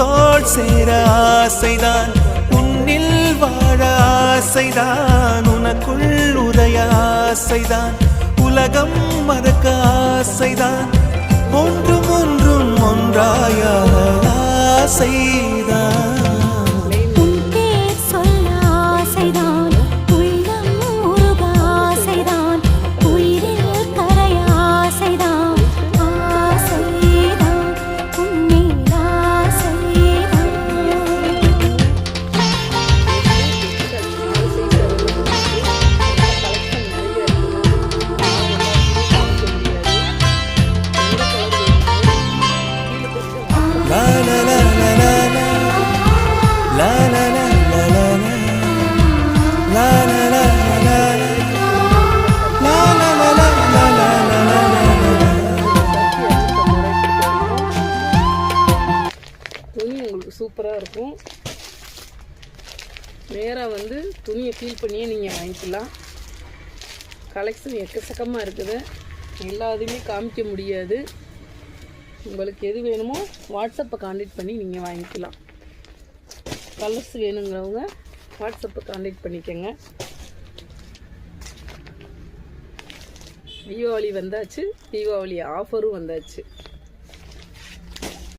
தோள் சேர ஆசைதான், உன்னில் வாழ ஆசைதான், உனக்குள் உரைய ஆசைதான், உலகம் மறக்க ஆசைதான், ஒன்றும் ஒன்றும் ஒன்றாய ஆசைதான். துணி உங்களுக்கு சூப்பராக இருக்கும். நேராக வந்து துணியை ஃபீல் பண்ணியே நீங்கள் வாங்கிக்கலாம். கலெக்ஷன் எக்கச்சக்கமாக இருக்குது, எல்லாத்தையுமே காமிக்க முடியாது. உங்களுக்கு எது வேணுமோ வாட்ஸ்அப்பை கான்டாக்ட் பண்ணி நீங்கள் வாங்கிக்கலாம். கலர்ஸ் வேணுங்கிறவங்க வாட்ஸ்அப்பை கான்டாக்ட் பண்ணிக்கோங்க. தீபாவளி வந்தாச்சு, தீபாவளி ஆஃபரும் வந்தாச்சு.